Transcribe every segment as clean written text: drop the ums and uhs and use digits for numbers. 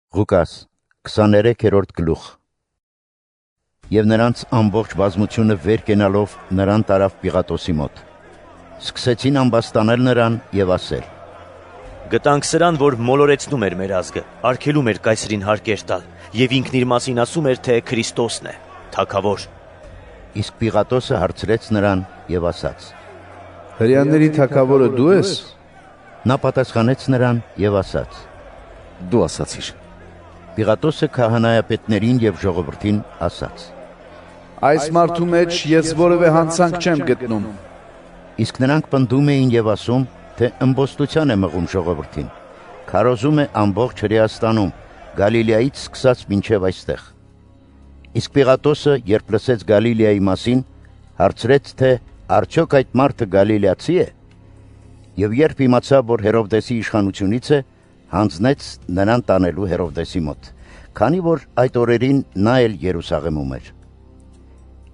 Ղուկաս 23-րդ գլուխ։ Եվ նրանց ամբողջ բազմությունը վեր կենալով նրան տարավ Պիղատոսի մոտ։ Սկսեցին ամբաստանել նրան եւ ասել. Գտանք սրան, որ մոլորեցնում էր մեր ազգը, արգելում էր կայսրին հարկեր տալ, եւ ինքն իր մասին ասում էր, թե Քրիստոսն է, թագավոր։ Իսկ Պիղատոսը հարցրեց նրան եւ ասաց. Հրեաների թագավորը դու ես։ Նա պատասխանեց նրան եւ ասաց. Դու ասացիր։ Պիղատոսը քահանայապետներին եւ ժողովրդին ասաց. Այս մարդու մեջ ես որևէ հանցանք չեմ գտնում։ Իսկ նրանք պնդում էին եւ ասում, թե ըմբոստության է մղում ժողովրդին, քարոզում է ամբողջ Հրեաստանում, Գալիլեայից սկսած մինչև այստեղ։ Իսկ Պիղատոսը, երբ լսեց Գալիլեայի մասին, հարցրեց, թե արդյոք այդ մարդը գալիլեացի է, եւ երբ իմացավ, որ Հերովդեսի իշխանությունից է, հանձնեց նրան տանելու Հերովդեսի մոտ, քանի որ այդ օրերին նա էլ Երուսաղեմում էր։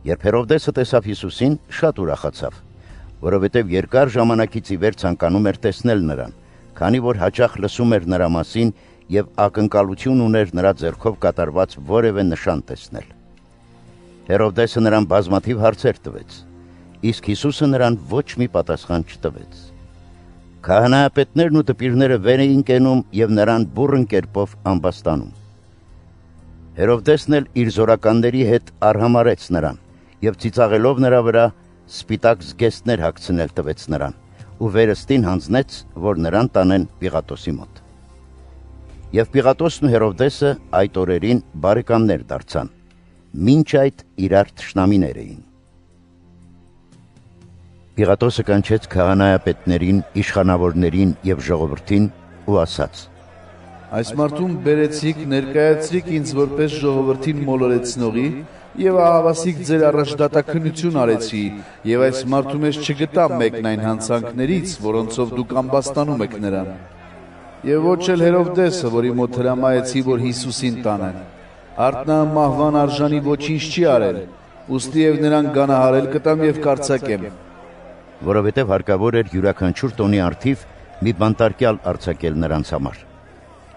Երբ Հերովդեսը տեսավ Հիսուսին, շատ ուրախացավ, որովհետև երկար ժամանակից ի վեր ցանկանում էր տեսնել նրան, քանի որ հաճախ լսում էր նրա մասին եւ ակնկալություն ուներ նրա ձեռքով կատարված որևէ նշան տեսնել։ Հերովդեսը նրան բազմաթիվ հարցեր տվեց, իսկ Հիսուսը նրան ոչ մի պատասխան չտվեց։ Քահանայապետներն ու դպիրները վեր էին կենում եւ նրան բուռն կերպով ամբաստանում։ Հերովդեսն էլ իր զորականների հետ արհամարեց նրան եւ ծիծաղելով նրա վրա սպիտակ զգեստներ հագցնել տվեց նրան ու վերստին հանձնեց, որ նրան տանեն Պիղատոսի մոտ։ Եվ Պիղատոսն ու Հերովդեսը այդ օրերին բարեկամներ դարձան, մինչ այդ իրար թշնամիներ էին։ Պիղատոսը կանչեց քահանայապետներին, իշխանավորներին եւ ժողովրդին ու ասաց. Այս մարդուն բերեցիք, ներկայացրիք ինձ որպես ժողովրդին մոլորեցնողի եւ ահավասիկ ձեր առաջ դատաքննություն արեցի եւ այս մարդու մեջ չգտամ մեկն այն հանցանքներից, որոնցով դուք ամբաստանում եք նրան։ Եվ ոչ էլ Հերովդեսը, որի մոտ հրամայեցի, որ Հիսուսին տանեն։ Արդ նա մահվան արժանի ոչինչ չի արել, ուստի եւ նրան գանահարել կտամ եւ կարձակեմ։ Որովհետև հարկավոր էր յուրաքանչյուր տոնի արդիվ մի բանտարկյալ արձակել նրանց համար։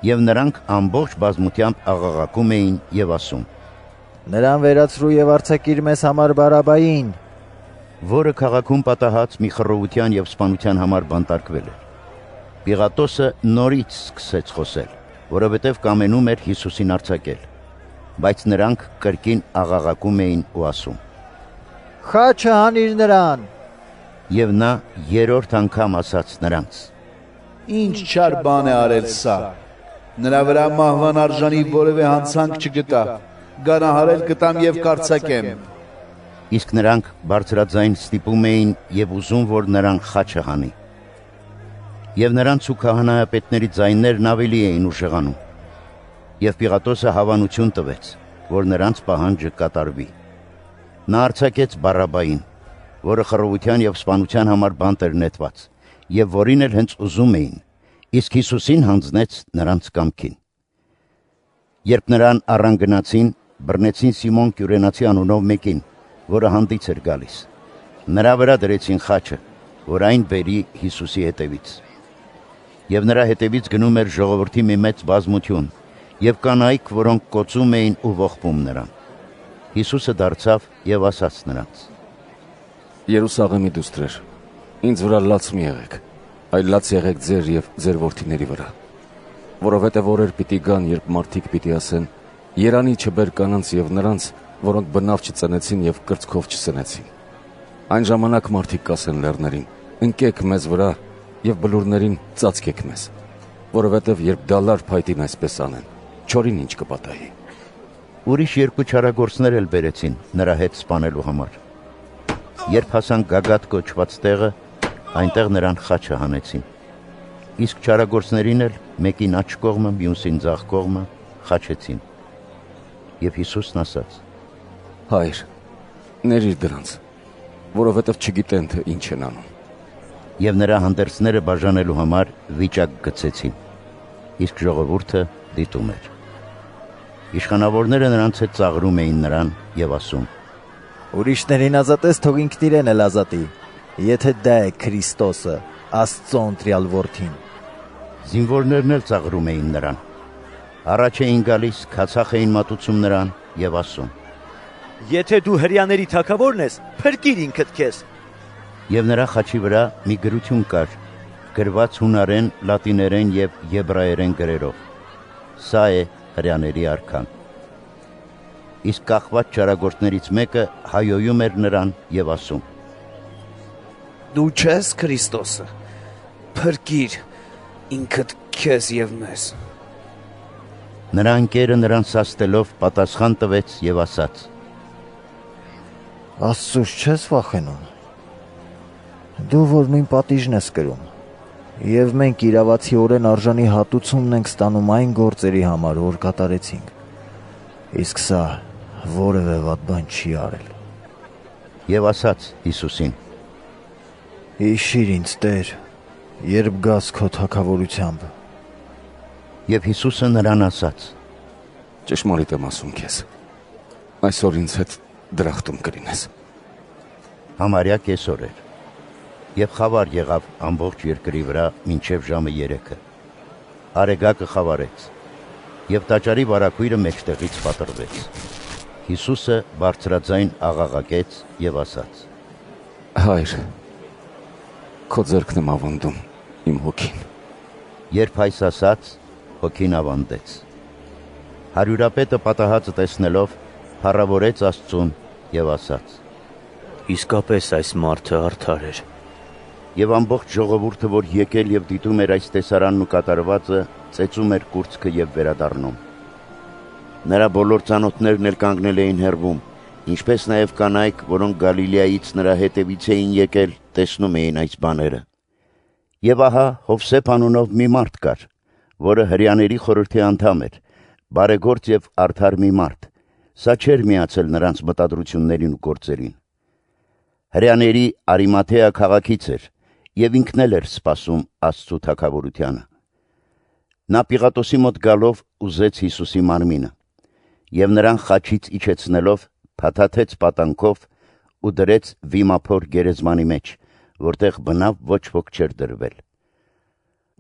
Եվ նրանք ամբողջ բազմությամբ աղաղակում էին եւ ասում. Նրան վերացրու եւ արձակիր մեզ համար Բարաբային, որը քաղաքում պատահած մի խռովության եւ սպանության համար բանտարկվել էր։ Պիղատոսը նորից սկսեց խոսել, որովհետև կամենում էր Հիսուսին արձակել, բայց նրանք կրկին աղաղակում էին ու ասում. Խաչը հանիր նրան։ Եվ նա երրորդ անգամ ասաց նրանց. Ինչ չար բան է արել սա։ Նրա վրա մահվան արժանի որևէ հանցանք չգտա, գանահարել կտամ եւ կարձակեմ։ Իսկ նրանք բարձրաձայն ստիպում էին եւ ուզում, որ նրան խաչը հանի։ Եվ նրանց ու քահանայապետների ձայներն ավելի էին ուժեղանում։ Եվ Պիղատոսը հավանություն տվեց, որ նրանց պահանջը կատարվի։ Նա արձակեց Բարաբային, որը խռովության եւ սպանության համար բանտ էր նետված, եւ որին էլ հենց ուզում էին, իսկ Հիսուսին հանձնեց նրանց կամքին։ Երբ նրան առան գնացին, բռնեցին Սիմոն Կյուրենացի անունով մեկին, որը հանդից էր գալիս։ Նրա վրա դրեցին խաչը, որ այն բերի Հիսուսի հետևից։ Եվ նրա հետևից գնում էր ժողովրդի մի մեծ բազմություն, եւ կանայք, որոնք կոծում էին ու ողբում նրան։ Հիսուսը դարձավ եւ ասաց նրանց. Երուսաղեմի դուստրեր, ինձ վրա լաց մի եղեք, այլ լաց եղեք ձեր եւ ձեր որդիների վրա, որովհետեւ օրեր պիտի գան, երբ մարդիկ պիտի ասեն. Երանի չբեր կանանց եւ նրանց, որոնք բնավ չծնեցին եւ կրծքով չսնեցին։ Այն ժամանակ մարդիկ կասեն լեռներին. ընկեք մեզ վրա եւ բլուրներին ծածկեք մեզ, որովհետեւ երբ դալար փայտին այսպես անեն, չորին ինչ կպատահի։ Ուրիշ երկու չարագործներ էլ բերեցին նրա հետ սպանելու համար։ Երբ հասան Գագաթ կոչված տեղը, այնտեղ նրան խաչը հանեցին։ Իսկ չարագործներին էլ մեկին աջ կողմը, մյուսին ձախ կողմը խաչեցին։ Եվ Հիսուսն ասաց. Հայր, ներիր դրանց, որովհետև չգիտեն, թե ինչ են անում։ Եվ նրա հանդերձները բաժանելու համար վիճակ գցեցին, իսկ ժողովուրդը դիտում էր։ Իշխանավորները նրանց հետ ծաղրում էին նրան եւ ասում. Ուրիշներին ազատես, թող ինքն իրեն էլ ազատի, եթե դա է Քրիստոսը, Աստծո ընտրյալ որդին։ Զինվորներն էլ ծաղրում էին նրան։ Առաջ էին գալիս, քացախ էին մատուցում նրան եւ ասում. Եթե դու հրյաների թագավորն ես, փրկիր ինքդ քեզ։ Եվ նրա խաչի վրա մի գրություն կար, գրված հունարեն, լատիներեն եւ եբրայերեն գրերով. Սա է հրյաների արքան։ Իսկ կախված ճարագործներից մեկը հայոյում էր նրան եւ ասում. Դու չես Քրիստոսը, փրկիր ինքդ քեզ եւ մեզ։ Նրա ընկերը նրան սաստելով պատասխան տվեց եւ ասաց. Աստծուց չես վախենում։ Դու որ նույն պատիժն ես կրում, եւ մենք իրավացիորեն արժանի հատուցումն ենք ստանում այն գործերի համար, որ կատարեցինք։ Իսկ սա որևէ վատ բան չի արել։ Եվ ասաց Հիսուսին. Հիշիր ինձ, Տեր, երբ գաս քո թագավորությամբ։ Եվ Հիսուսը նրան ասաց. Ճշմարիտ եմ ասում քեզ։ Այսօր ինձ հետ դրախտում կլինես։ Համարյա կեսօր էր։ Եվ խավար եղավ ամբողջ երկրի վրա մինչև ժամը 3-ը։ Արեգակը խավարեց, եւ տաճարի վարակույրը մեջտեղից պատռվեց։ Հիսուսը բարձրաձայն աղաղակեց եւ ասաց. Հայր, քո ձեռքն եմ ավանդում իմ հոգին։ Երբ այս ասաց, հոգին ավանդեց։ Հարյուրապետը պատահածը տեսնելով, փառավորեց Աստծուն եւ ասաց. Իսկապես այս մարդը արդար էր։ Եվ ամբողջ ժողովուրդը, որ եկել եւ դիտում էր այս տեսարանն ու կատարվածը, ծեծում էր կուրծքը եւ վերադառնում։ Նրա բոլոր ծանոթներն էլ կանգնել էին հեռվում, ինչպես նաեւ կանայք, որոնք Գալիլեայից նրա հետևից էին եկել, տեսնում էին այս բաները։ Եվ ահա Հովսեփ անունով մի մարդ կար, որը հրյաների խորհրդի անդամ էր, բարեգործ եւ արդար մի մարդ։ Սա չէր միացել նրանց մտադրություններին ու գործերին։ Հրյաների Արիմաթեա քաղաքից էր եւ ինքն էլ էր սպասում Աստծո թագավորությանը։ Նա Պիղատոսի մոտ գալով ուզեց Հիսուսի մարմինը եւ նրան խաչից իջեցնելով փաթաթեց պատանքով ու դրեց վիմափոր գերեզմանի մեջ, որտեղ բնավ ոչ ոք չէր դրվել։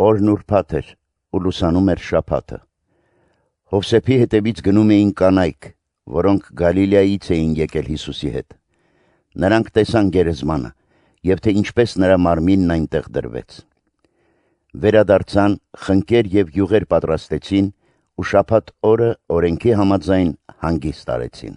Օրն ուրբաթ էր ու լուսանում էր շաբաթը։ Հովսեփի հետևից գնում էին կանայք, որոնք Գալիլեայից էին եկել Հիսուսի հետ։ Նրանք տեսան գերեզմանը եւ թե ինչպես նրա մարմինն այնտեղ դրվեց։ Վերադարձան, խնկեր եւ յուղեր պատրաստեցին ու շաբաթ օրը օրենքի համաձայն հանգիստ արեցին։